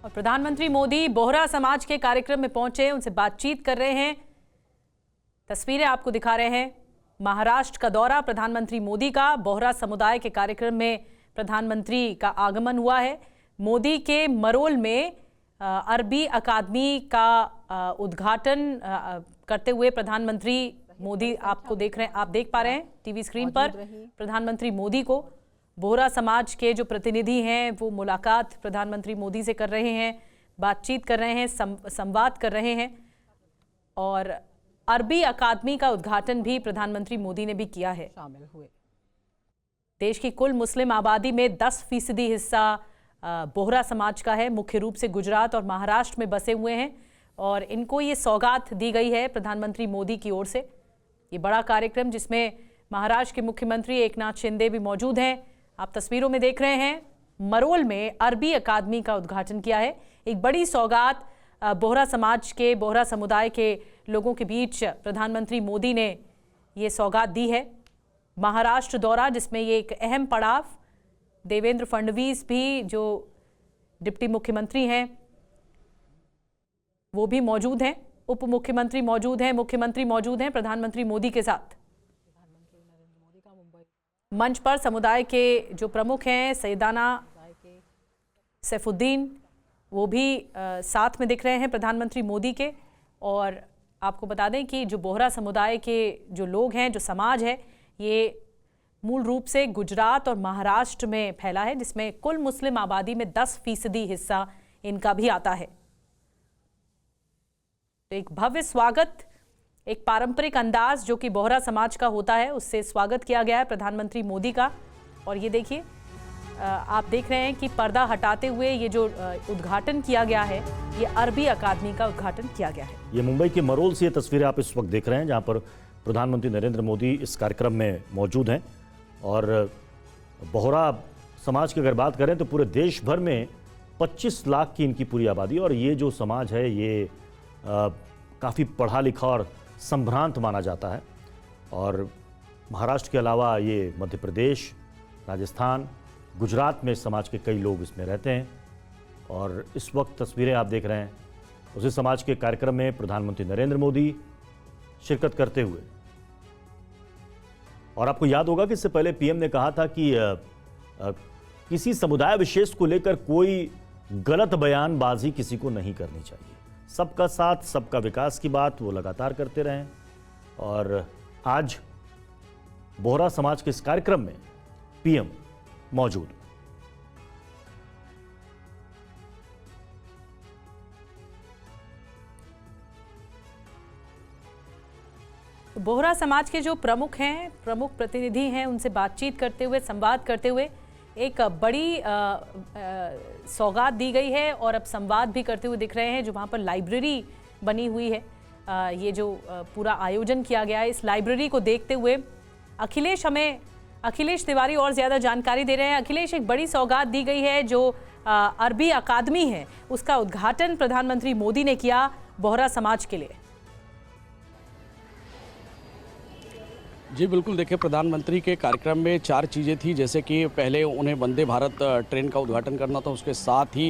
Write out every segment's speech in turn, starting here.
और प्रधानमंत्री मोदी बोहरा समाज के कार्यक्रम में पहुंचे, उनसे बातचीत कर रहे हैं। तस्वीरें आपको दिखा रहे हैं। महाराष्ट्र का दौरा प्रधानमंत्री मोदी का, बोहरा समुदाय के कार्यक्रम में प्रधानमंत्री का आगमन हुआ है। मोदी के मरोल में अरबी अकादमी का उद्घाटन करते हुए प्रधानमंत्री मोदी आपको देख रहे हैं, आप देख पा रहे हैं टीवी स्क्रीन पर प्रधानमंत्री मोदी को। बोहरा समाज के जो प्रतिनिधि हैं वो मुलाकात प्रधानमंत्री मोदी से कर रहे हैं, बातचीत कर रहे हैं, संवाद कर रहे हैं। और अरबी अकादमी का उद्घाटन भी प्रधानमंत्री मोदी ने भी किया है। शामिल हुए। देश की कुल मुस्लिम आबादी में 10% हिस्सा बोहरा समाज का है। मुख्य रूप से गुजरात और महाराष्ट्र में बसे हुए हैं और इनको ये सौगात दी गई है प्रधानमंत्री मोदी की ओर से। ये बड़ा कार्यक्रम जिसमें महाराष्ट्र के मुख्यमंत्री एकनाथ शिंदे भी मौजूद हैं। आप तस्वीरों में देख रहे हैं, मरोल में अरबी अकादमी का उद्घाटन किया है। एक बड़ी सौगात बोहरा समाज के, बोहरा समुदाय के लोगों के बीच प्रधानमंत्री मोदी ने ये सौगात दी है। महाराष्ट्र दौरा जिसमें ये एक अहम पड़ाव, देवेंद्र फडणवीस भी जो डिप्टी मुख्यमंत्री हैं वो भी मौजूद हैं, उप मुख्यमंत्री मौजूद हैं, मुख्यमंत्री मौजूद हैं प्रधानमंत्री मोदी के साथ। मंच पर समुदाय के जो प्रमुख हैं, सैयदाना सैफुद्दीन, वो भी साथ में दिख रहे हैं प्रधानमंत्री मोदी के। और आपको बता दें कि जो बोहरा समुदाय के जो लोग हैं, जो समाज है, ये मूल रूप से गुजरात और महाराष्ट्र में फैला है, जिसमें कुल मुस्लिम आबादी में 10% हिस्सा इनका भी आता है। तो एक भव्य स्वागत, एक पारंपरिक अंदाज जो कि बोहरा समाज का होता है, उससे स्वागत किया गया है प्रधानमंत्री मोदी का। और ये देखिए, आप देख रहे हैं कि पर्दा हटाते हुए ये जो उद्घाटन किया गया है, ये अरबी अकादमी का उद्घाटन किया गया है। ये मुंबई के मरोल से ये तस्वीरें आप इस वक्त देख रहे हैं, जहां पर प्रधानमंत्री नरेंद्र मोदी इस कार्यक्रम में मौजूद हैं। और बोहरा समाज की अगर बात करें तो पूरे देश भर में 25 लाख की इनकी पूरी आबादी। और ये जो समाज है ये काफ़ी पढ़ा लिखा और संभ्रांत माना जाता है। और महाराष्ट्र के अलावा ये मध्य प्रदेश, राजस्थान, गुजरात में समाज के कई लोग इसमें रहते हैं। और इस वक्त तस्वीरें आप देख रहे हैं उसी समाज के कार्यक्रम में प्रधानमंत्री नरेंद्र मोदी शिरकत करते हुए। और आपको याद होगा कि इससे पहले पीएम ने कहा था कि किसी समुदाय विशेष को लेकर कोई गलत बयानबाजी किसी को नहीं करनी चाहिए। सबका साथ, सबका विकास की बात वो लगातार करते रहें। और आज बोहरा समाज के इस कार्यक्रम में पीएम मौजूद। बोहरा समाज के जो प्रमुख हैं, प्रमुख प्रतिनिधि हैं, उनसे बातचीत करते हुए, संवाद करते हुए एक बड़ी सौगात दी गई है। और अब संवाद भी करते हुए दिख रहे हैं, जो वहाँ पर लाइब्रेरी बनी हुई है। ये जो पूरा आयोजन किया गया है, इस लाइब्रेरी को देखते हुए अखिलेश तिवारी और ज़्यादा जानकारी दे रहे हैं। अखिलेश, एक बड़ी सौगात दी गई है, जो अरबी अकादमी है, उसका उद्घाटन प्रधानमंत्री मोदी ने किया बोहरा समाज के लिए। जी बिल्कुल, देखिए प्रधानमंत्री के कार्यक्रम में 4 चीज़ें थी। जैसे कि पहले उन्हें वंदे भारत ट्रेन का उद्घाटन करना था, उसके साथ ही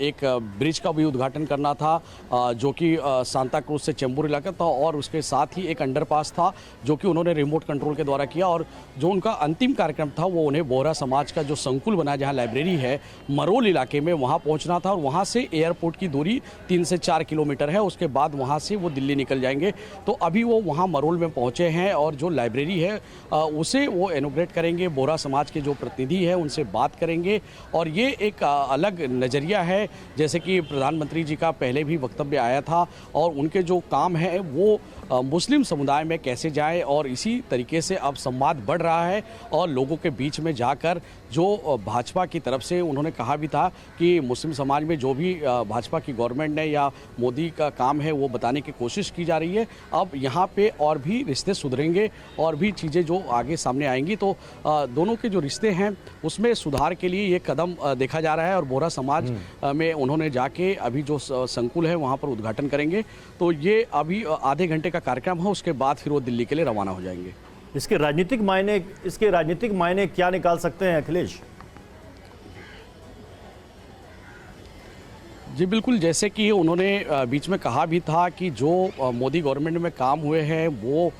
एक ब्रिज का भी उद्घाटन करना था जो कि सांता क्रूज से चेंबूर इलाका था। और उसके साथ ही एक अंडरपास था जो कि उन्होंने रिमोट कंट्रोल के द्वारा किया। और जो उनका अंतिम कार्यक्रम था वो उन्हें बोहरा समाज का जो संकुल बना, जहाँ लाइब्रेरी है मरोल इलाके में, वहाँ पहुँचना था। और वहाँ से एयरपोर्ट की दूरी 3 से 4 किलोमीटर है। उसके बाद वहाँ से वो दिल्ली निकल जाएंगे। तो अभी वो वहाँ मरोल में पहुँचे हैं और जो लाइब्रेरी है उसे वो इनॉग्रेट करेंगे। बोहरा समाज के जो प्रतिनिधि हैं उनसे बात करेंगे। और ये एक अलग नज़रिया है, जैसे कि प्रधानमंत्री जी का पहले भी वक्तव्य आया था। और उनके जो काम है वो मुस्लिम समुदाय में कैसे जाए, और इसी तरीके से अब संवाद बढ़ रहा है। और लोगों के बीच में जाकर जो भाजपा की तरफ से उन्होंने कहा भी था कि मुस्लिम समाज में जो भी भाजपा की गवर्नमेंट ने या मोदी का काम है वो बताने की कोशिश की जा रही है। अब यहाँ पे और भी रिश्ते सुधरेंगे और भी चीज़ें जो आगे सामने आएंगी, तो दोनों के जो रिश्ते हैं उसमें सुधार के लिए ये कदम देखा जा रहा है। और बोहरा समाज में उन्होंने जाके अभी जो संकुल है वहाँ पर उद्घाटन करेंगे। तो ये अभी आधे घंटे का कार्यक्रम है, उसके बाद फिर वो दिल्ली के लिए रवाना हो जाएंगे। इसके राजनीतिक मायने क्या निकाल सकते हैं अखिलेश? जी बिल्कुल, जैसे कि उन्होंने बीच में कहा भी था कि जो मोदी गवर्नमेंट में काम हुए हैं वो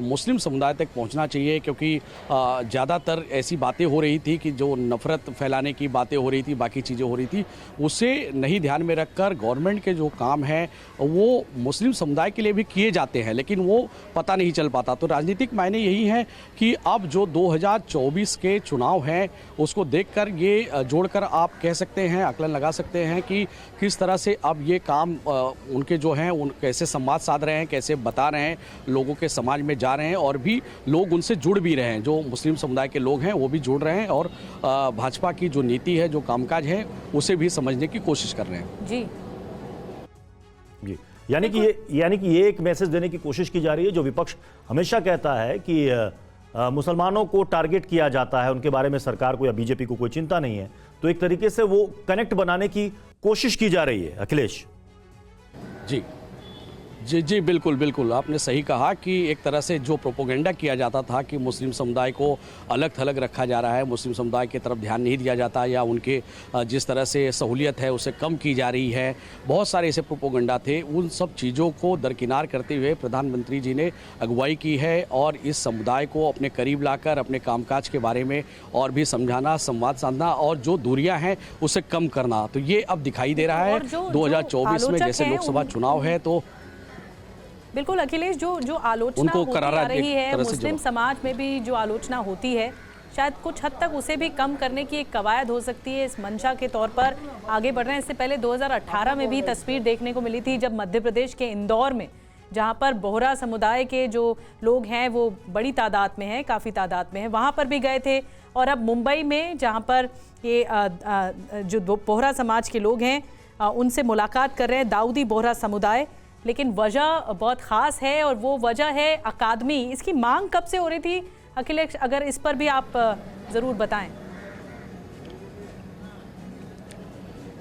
मुस्लिम समुदाय तक पहुंचना चाहिए, क्योंकि ज़्यादातर ऐसी बातें हो रही थी कि जो नफ़रत फैलाने की बातें हो रही थी, बाकी चीज़ें हो रही थी, उसे नहीं ध्यान में रखकर गवर्नमेंट के जो काम हैं वो मुस्लिम समुदाय के लिए भी किए जाते हैं, लेकिन वो पता नहीं चल पाता। तो राजनीतिक मायने यही हैं कि अब जो 2024 के चुनाव हैं उसको देखकर ये जोड़कर आप कह सकते हैं, आकलन लगा सकते हैं कि किस तरह से अब ये काम उनके जो हैं उन कैसे संवाद साध रहे हैं, कैसे बता रहे हैं, लोगों के समाज में जा रहे हैं और भी लोग उनसे जुड़ भी रहे हैं। जो मुस्लिम समुदाय के लोग हैं वो भी जुड़ रहे हैं और भाजपा की जो नीति है, जो कामकाज है, उसे भी समझने की कोशिश कर रहे हैं। जी जी, यानी कि ये एक मैसेज देने की कोशिश की जा रही है। जो विपक्ष हमेशा कहता है कि मुसलमानों को टारगेट किया जाता है, उनके बारे में सरकार को या बीजेपी को कोई चिंता नहीं है, तो एक तरीके से वो कनेक्ट बनाने की कोशिश की जा रही है। अखिलेश जी जी जी बिल्कुल बिल्कुल, आपने सही कहा कि एक तरह से जो प्रोपोगेंडा किया जाता था कि मुस्लिम समुदाय को अलग थलग रखा जा रहा है, मुस्लिम समुदाय की तरफ ध्यान नहीं दिया जाता, या उनके जिस तरह से सहूलियत है उसे कम की जा रही है, बहुत सारे ऐसे प्रोपोगेंडा थे। उन सब चीज़ों को दरकिनार करते हुए प्रधानमंत्री जी ने अगुवाई की है और इस समुदाय को अपने करीब लाकर अपने कामकाज के बारे में और भी समझाना, संवाद साधना और जो दूरियाँ हैं उसे कम करना, तो ये अब दिखाई दे रहा है। 2024 में जैसे लोकसभा चुनाव है तो बिल्कुल अखिलेश, जो आलोचना होती आ रही है, मुस्लिम समाज में भी जो आलोचना होती है, शायद कुछ हद तक उसे भी कम करने की एक कवायद हो सकती है। इस मंशा के तौर पर आगे बढ़ रहे हैं। इससे पहले 2018 में भी तस्वीर देखने को मिली थी जब मध्य प्रदेश के इंदौर में, जहां पर बोहरा समुदाय के जो लोग हैं वो बड़ी तादाद में हैं, काफ़ी तादाद में हैं, वहां पर भी गए थे। और अब मुंबई में जहां पर ये जो बोहरा समाज के लोग हैं उनसे मुलाकात कर रहे हैं, दाऊदी बोहरा समुदाय। लेकिन वजह बहुत ख़ास है और वो वजह है अकादमी। इसकी मांग कब से हो रही थी अखिलेश, अगर इस पर भी आप ज़रूर बताएं।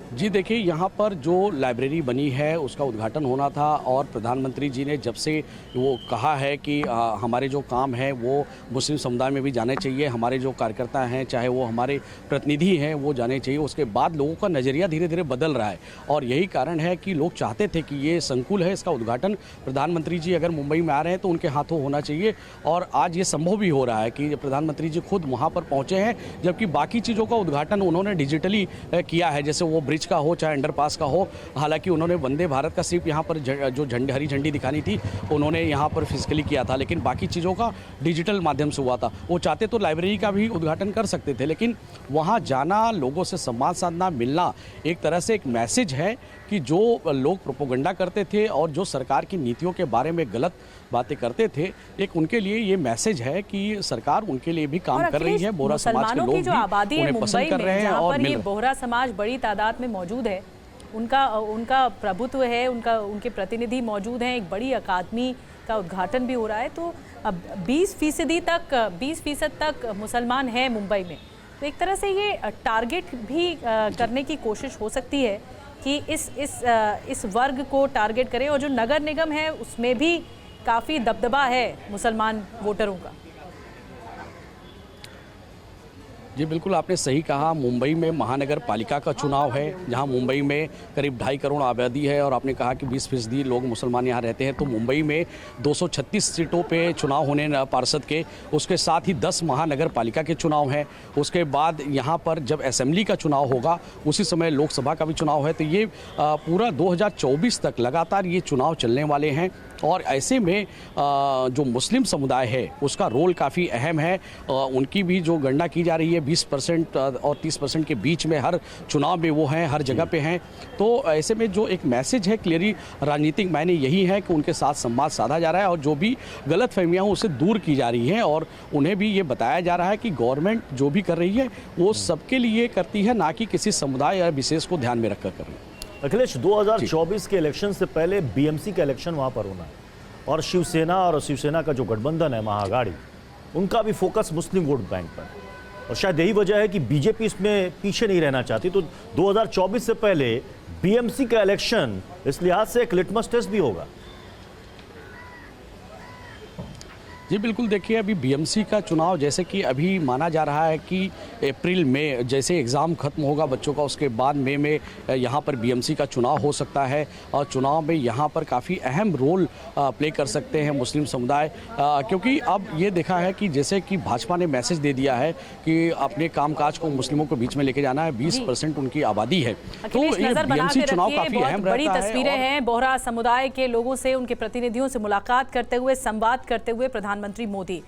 जी देखिए, यहाँ पर जो लाइब्रेरी बनी है उसका उद्घाटन होना था और प्रधानमंत्री जी ने जब से वो कहा है कि हमारे जो काम है वो मुस्लिम समुदाय में भी जाने चाहिए, हमारे जो कार्यकर्ता हैं चाहे वो हमारे प्रतिनिधि हैं वो जाने चाहिए, उसके बाद लोगों का नज़रिया धीरे धीरे बदल रहा है। और यही कारण है कि लोग चाहते थे कि ये संकुल है, इसका उद्घाटन प्रधानमंत्री जी अगर मुंबई में आ रहे हैं तो उनके हाथों होना चाहिए। और आज ये संभव भी हो रहा है कि प्रधानमंत्री जी खुद वहाँ पर पहुँचे हैं, जबकि बाकी चीज़ों का उद्घाटन उन्होंने डिजिटली किया है, जैसे वो ब्रिज का हो चाहे अंडरपास का हो। हालांकि उन्होंने वंदे भारत का सिर्फ यहाँ पर जो हरी झंडी दिखानी थी उन्होंने यहाँ पर फिजिकली किया था, लेकिन बाकी चीज़ों का डिजिटल माध्यम से हुआ था। वो चाहते तो लाइब्रेरी का भी उद्घाटन कर सकते थे, लेकिन वहाँ जाना, लोगों से संवाद साधना, मिलना एक तरह से एक मैसेज है कि जो लोग प्रोपोगंडा करते थे और जो सरकार की नीतियों के बारे में गलत बातें करते थे, एक उनके लिए ये मैसेज है कि सरकार उनके लिए भी काम कर रही है। बोहरा समाज के लोग भी उन्हें पसंद कर रहे हैं और ये बोहरा समाज बड़ी तादाद में मौजूद है, उनका प्रभुत्व है, उनके प्रतिनिधि मौजूद हैं, एक बड़ी अकादमी का उद्घाटन भी हो रहा है। तो अब 20% तक मुसलमान हैं मुंबई में, तो एक तरह से ये टारगेट भी करने की कोशिश हो सकती है कि इस वर्ग को टारगेट करें। और जो नगर निगम है उसमें भी काफ़ी दबदबा है मुसलमान वोटरों का। जी बिल्कुल, आपने सही कहा। मुंबई में महानगर पालिका का चुनाव है, जहां मुंबई में करीब 2.5 करोड़ आबादी है और आपने कहा कि 20% लोग मुसलमान यहां रहते हैं। तो मुंबई में 236 सीटों पे चुनाव होने पार्षद के, उसके साथ ही 10 महानगर पालिका के चुनाव हैं। उसके बाद यहां पर जब असेंबली का चुनाव होगा उसी समय लोकसभा का भी चुनाव है। तो ये पूरा 2024 तक लगातार ये चुनाव चलने वाले हैं। और ऐसे में जो मुस्लिम समुदाय है उसका रोल काफ़ी अहम है। उनकी भी जो गणना की जा रही है 20% और 30% के बीच में हर चुनाव में वो हैं, हर जगह पे हैं। तो ऐसे में जो एक मैसेज है क्लियरली राजनीतिक मायने यही है कि उनके साथ संवाद साधा जा रहा है और जो भी गलत फहमियाँ हैं उसे दूर की जा रही हैं और उन्हें भी ये बताया जा रहा है कि गवर्नमेंट जो भी कर रही है वो सबके लिए करती है, ना कि किसी समुदाय या विशेष को ध्यान में रखकर कर रही है। अखिलेश, 2024 के इलेक्शन से पहले बीएमसी का इलेक्शन वहां पर होना है और शिवसेना का जो गठबंधन है महाआघाड़ी, उनका भी फोकस मुस्लिम वोट बैंक पर, और शायद यही वजह है कि बीजेपी इसमें पीछे नहीं रहना चाहती। तो 2024 से पहले बीएमसी का इलेक्शन इस लिहाज से एक लिटमस टेस्ट भी होगा। जी बिल्कुल, देखिए अभी बीएमसी का चुनाव जैसे कि अभी माना जा रहा है कि अप्रैल में जैसे एग्ज़ाम खत्म होगा बच्चों का, उसके बाद मई में यहाँ पर बीएमसी का चुनाव हो सकता है और चुनाव में यहाँ पर काफ़ी अहम रोल प्ले कर सकते हैं मुस्लिम समुदाय, क्योंकि अब ये देखा है कि जैसे कि भाजपा ने मैसेज दे दिया है कि अपने कामकाज को मुस्लिमों के बीच में लेके जाना है, 20% उनकी आबादी है, तो ये बीएमसी चुनाव काफ़ी अहम रहता है। बड़ी तस्वीरें हैं बोहरा समुदाय के लोगों से, उनके प्रतिनिधियों से मुलाकात करते हुए, संवाद करते हुए प्रधानमंत्री मोदी।